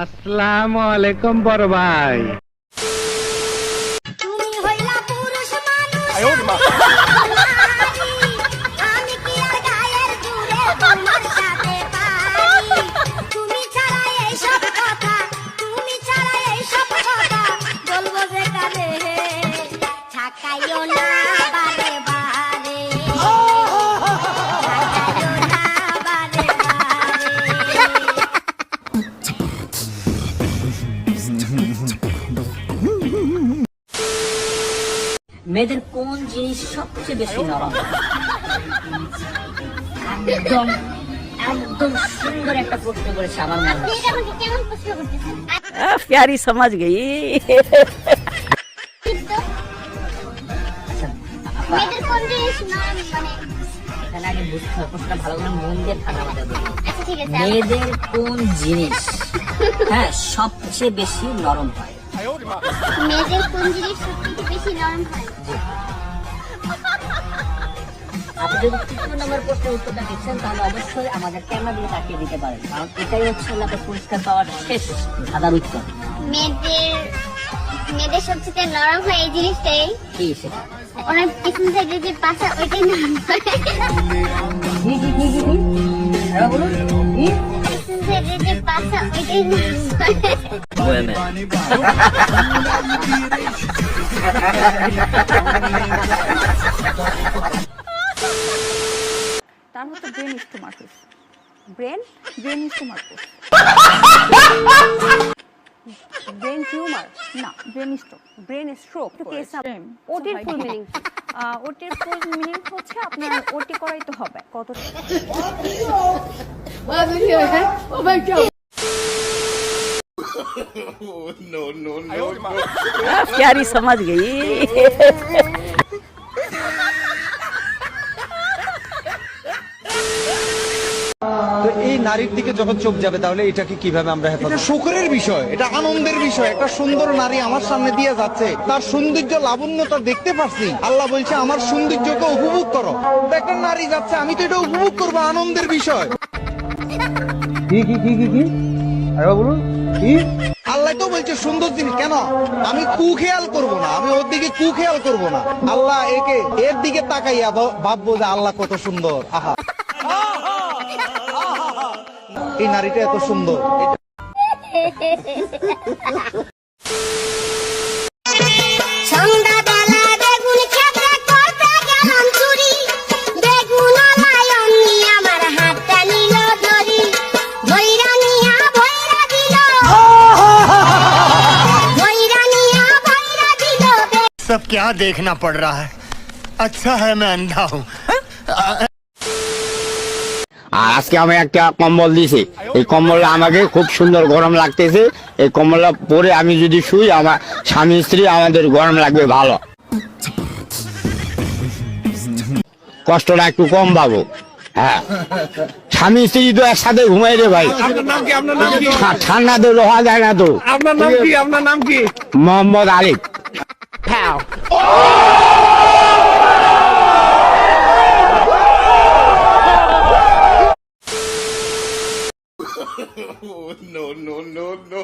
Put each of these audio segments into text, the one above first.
আসসালামু আলাইকুম বড় ভাই। তুমি হইলা পুরুষ মানুষ আমি কি আর গায়ের জুড়ে তোমার সাথে পারি তুমি ছাড়া এইসব কথা বলবো যে কানে ছাকাইও না বারে বারে ছাকাইও না বারে মেয়েদের কোন জিনিস সবচেয়ে বেশি নরম? একদম একদম সুন্দর একটা প্রশ্ন করেছে আমার মনে আপনি এটা আমাকে কেমন প্রশ্ন করতেছেন प्यारी समझ गई। মেয়েদের কোন জিনিস নরম মানে এখানে আগে বুঝতে হবে, প্রশ্নটা ভালো করে মন দিয়ে থাকা আমাদের বলি। আচ্ছা ঠিক আছে মেয়েদের কোন জিনিস হ্যাঁ সবচেয়ে বেশি নরম হয়? মেয়েদের কোন জিনিস সবথেকে বেশি নরম হয় আপনি যদি ৩ নম্বর প্রশ্নের উত্তরটা দিচ্ছেন তাহলে অবশ্যই আমাদের ক্যামেরা দিয়ে তাকিয়ে দিতে পারেন, কারণ এটাই হচ্ছে আপনার পুরস্কার পাওয়ার শেষ ধাঁধার উত্তর। মেয়েদের সবচেয়ে নরম হয় এই জিনিসটাই কি সেটা? ওনার পিছন সাইডে যে পাশা ওইটাই নরম হয় আরো বলুন। কি? পিছন সাইডে যে পাশা ওইটাই নরম হয় তার হচ্ছে ব্রেন স্টোমার্কুস। ব্রেন স্টোমার্কুস। ব্রেন টিউমার না, ব্রেন স্ট্রোক। ব্রেন স্ট্রোক ওটির ফুল মিনিং ওটির ফুল মিনিং হচ্ছে আপনার ওটি করাই তো হবে কত प्यारी समझ गई। তো এই নারীর দিকে যখন চোখ যাবে তাহলে এটাকে কিভাবে আমরা এটা শোকরের বিষয়, এটা আনন্দের বিষয়। একটা সুন্দর নারী আমার সামনে দিয়ে যাচ্ছে, তার সৌন্দর্য লাবণ্যতা দেখতে পাচ্ছি। আল্লাহ বলছে আমার সৌন্দর্যকে উপভোগ করো। তো একটা নারী যাচ্ছে, আমি তো এটা উপভোগ করবো, আনন্দের বিষয়। কি কি কি কি কি আরে বলুন কি আল্লাহ তো বলছে সুন্দর জিনিস, কেন আমি কুখেয়াল করব না, আমি ওর দিকে কুখেয়াল করব না। আল্লাহ এর দিকে তাকাইয়া ভাববো যে আল্লাহ কত সুন্দর, আহা এই নারীটা এত সুন্দর। সন্ধ্যাবেলা বেগুন খেতে করতে গেলাম চুরি বেগুন লায়ন নিয়ে আমার হাতটা নিল ধরি ভৈরা নিয়া ভৈরা দিল सब क्या देखना पड़ रहा है? अच्छा है मैं अंधा हूँ। আর আজকে আমি একটা কম্বল দিছি, এই কম্বলটা আমাকে খুব সুন্দর গরম লাগতেছে। এই কম্বলটা পরে আমি যদি শুই আমার স্বামী স্ত্রী আমাদের গরম লাগবে ভালো, কষ্টটা একটু কম পাবো। হ্যাঁ, স্বামী স্ত্রী তো একসাথে ঘুমাই রে ভাই, ঠান্ডা তো রোহা যায় না তো। আপনার নাম কি? মোহাম্মদ আলিফ। No, no, no, no.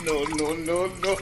No, no, no, no.